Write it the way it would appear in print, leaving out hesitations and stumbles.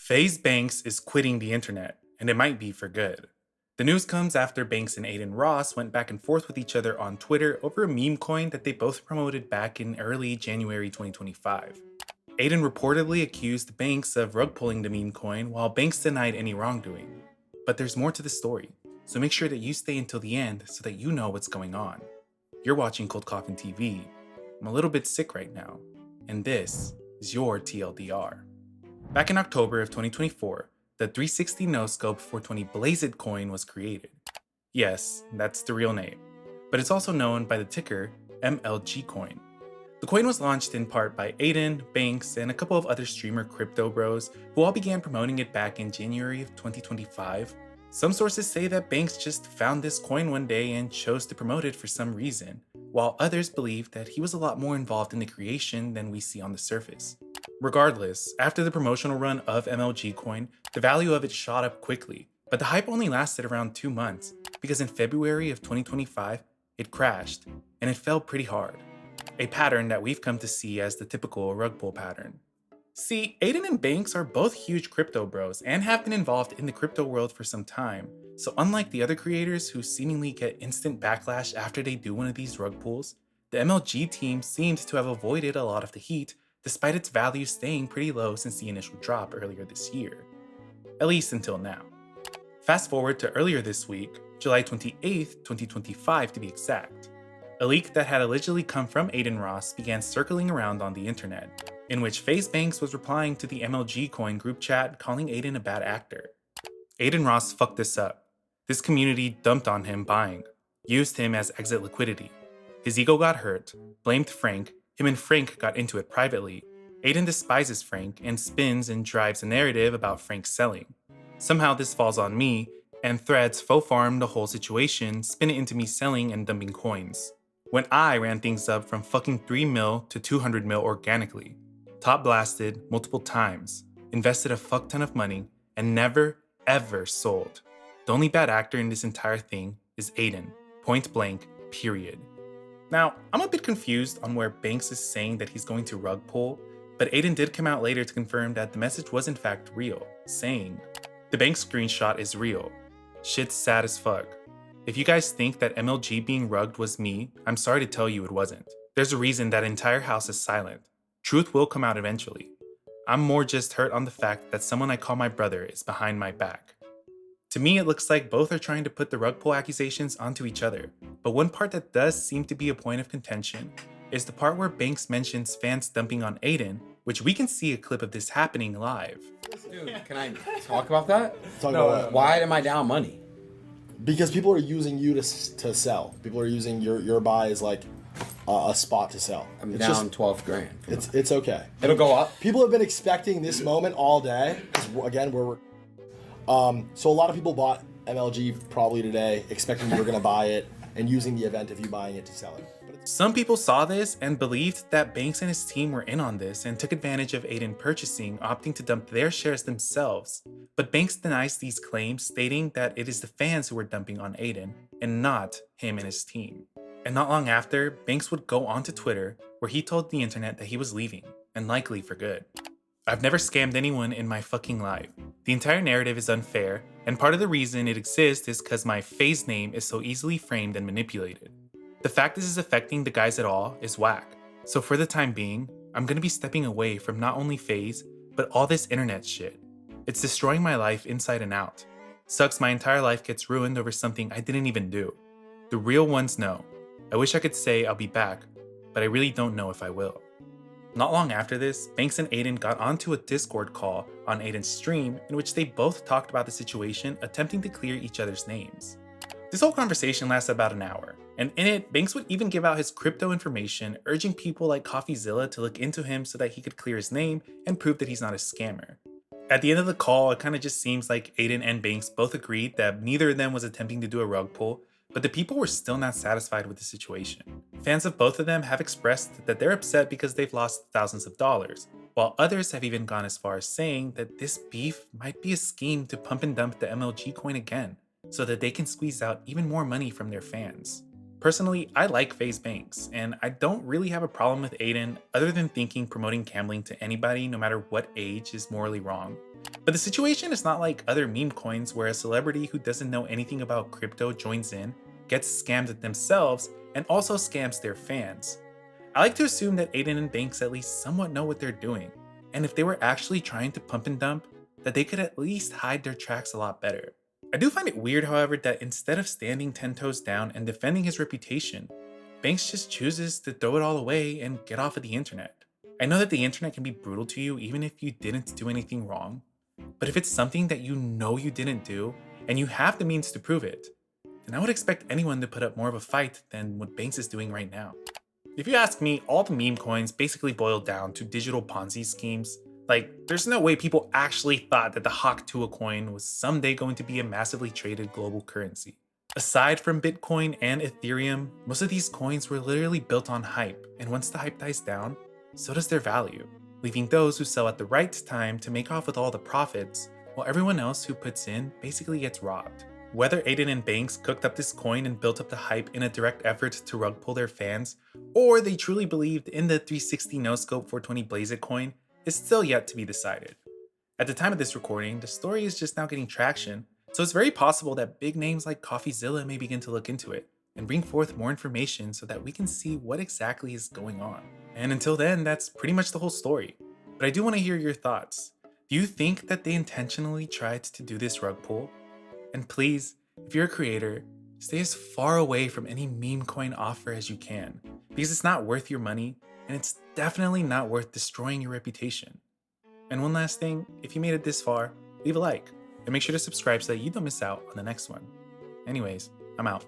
Faze Banks is quitting the internet, and it might be for good. The news comes after Banks and Adin Ross went back and forth with each other on Twitter over a meme coin that they both promoted back in early January 2025. Adin reportedly accused Banks of rug pulling the meme coin, while Banks denied any wrongdoing. But there's more to the story, so make sure that you stay until the end so that you know what's going on. You're watching Cold Coffin TV. I'm a little bit sick right now, and this is your TLDR. Back in October of 2024, the 360 no-scope 420 Blazed coin was created. Yes, that's the real name, but it's also known by the ticker MLG coin. The coin was launched in part by Adin, Banks, and a couple of other streamer crypto bros who all began promoting it back in January of 2025. Some sources say that Banks just found this coin one day and chose to promote it for some reason, while others believe that he was a lot more involved in the creation than we see on the surface. Regardless, after the promotional run of MLG coin, the value of it shot up quickly, but the hype only lasted around 2 months, because in February of 2025, it crashed, and it fell pretty hard. A pattern that we've come to see as the typical rug pull pattern. See, Adin and Banks are both huge crypto bros and have been involved in the crypto world for some time, so unlike the other creators who seemingly get instant backlash after they do one of these rug pulls, the MLG team seemed to have avoided a lot of the heat despite its value staying pretty low since the initial drop earlier this year. At least until now. Fast forward to earlier this week, July 28th, 2025 to be exact. A leak that had allegedly come from Adin Ross began circling around on the internet, in which Faze Banks was replying to the MLG coin group chat calling Adin a bad actor. Adin Ross fucked this up. This community dumped on him buying, used him as exit liquidity. His ego got hurt, blamed Frank. Him and Frank got into it privately. Adin despises Frank and spins and drives a narrative about Frank selling. Somehow this falls on me, and threads faux farm the whole situation, spin it into me selling and dumping coins. When I ran things up from fucking 3 mil to 200 mil organically. Top blasted multiple times, invested a fuck ton of money, and never, ever sold. The only bad actor in this entire thing is Adin, point blank, period. Now, I'm a bit confused on where Banks is saying that he's going to rug pull, but Adin did come out later to confirm that the message was in fact real, saying, "The Banks screenshot is real. Shit's sad as fuck. If you guys think that MLG being rugged was me, I'm sorry to tell you it wasn't. There's a reason that entire house is silent. Truth will come out eventually. I'm more just hurt on the fact that someone I call my brother is behind my back." To me, it looks like both are trying to put the rug pull accusations onto each other, but one part that does seem to be a point of contention is the part where Banks mentions fans dumping on Adin, which we can see a clip of this happening live. Dude, can I talk about that? Talk about what? Why am I down money? Because people are using you to sell. People are using your buy as like a spot to sell. I'm It's down just- 12 grand. It's okay. It'll go up. People have been expecting this moment all day. 'Cause again, so a lot of people bought MLG probably today, expecting you were gonna buy it and using the event of you buying it to sell it. But Some people saw this and believed that Banks and his team were in on this and took advantage of Adin purchasing, opting to dump their shares themselves. But Banks denies these claims, stating that it is the fans who were dumping on Adin and not him and his team. And not long after, Banks would go onto Twitter where he told the internet that he was leaving, and likely for good. "I've never scammed anyone in my fucking life. The entire narrative is unfair, and part of the reason it exists is because my Faze name is so easily framed and manipulated. The fact this is affecting the guys at all is whack. So for the time being, I'm gonna be stepping away from not only Faze, but all this internet shit. It's destroying my life inside and out. Sucks my entire life gets ruined over something I didn't even do. The real ones know. I wish I could say I'll be back, but I really don't know if I will." Not long after this, Banks and Adin got onto a Discord call on Adin's stream in which they both talked about the situation, attempting to clear each other's names. This whole conversation lasted about an hour, and in it, Banks would even give out his crypto information, urging people like CoffeeZilla to look into him so that he could clear his name and prove that he's not a scammer. At the end of the call, it kind of just seems like Adin and Banks both agreed that neither of them was attempting to do a rug pull, but the people were still not satisfied with the situation. Fans of both of them have expressed that they're upset because they've lost thousands of dollars, while others have even gone as far as saying that this beef might be a scheme to pump and dump the MLG coin again, so that they can squeeze out even more money from their fans. Personally, I like Faze Banks, and I don't really have a problem with Adin other than thinking promoting gambling to anybody, no matter what age, is morally wrong. But the situation is not like other meme coins where a celebrity who doesn't know anything about crypto joins in, gets scammed themselves, and also scams their fans. I like to assume that Adin and Banks at least somewhat know what they're doing, and if they were actually trying to pump and dump, that they could at least hide their tracks a lot better. I do find it weird, however, that instead of standing 10 toes down and defending his reputation, Banks just chooses to throw it all away and get off of the internet. I know that the internet can be brutal to you even if you didn't do anything wrong, but if it's something that you know you didn't do and you have the means to prove it, then I would expect anyone to put up more of a fight than what Banks is doing right now. If you ask me, all the meme coins basically boil down to digital Ponzi schemes. Like, there's no way people actually thought that the Hawk Tua coin was someday going to be a massively traded global currency. Aside from Bitcoin and Ethereum, most of these coins were literally built on hype, and once the hype dies down, so does their value, leaving those who sell at the right time to make off with all the profits, while everyone else who puts in basically gets robbed. Whether Adin and Banks cooked up this coin and built up the hype in a direct effort to rug pull their fans, or they truly believed in the 360 no-scope 420 Blaze It coin, is still yet to be decided. At the time of this recording, the story is just now getting traction, so it's very possible that big names like CoffeeZilla may begin to look into it and bring forth more information so that we can see what exactly is going on. And until then, that's pretty much the whole story. But I do want to hear your thoughts. Do you think that they intentionally tried to do this rug pull? And please, if you're a creator, stay as far away from any meme coin offer as you can, because it's not worth your money, and it's definitely not worth destroying your reputation. And one last thing, if you made it this far, leave a like, and make sure to subscribe so that you don't miss out on the next one. Anyways, I'm out.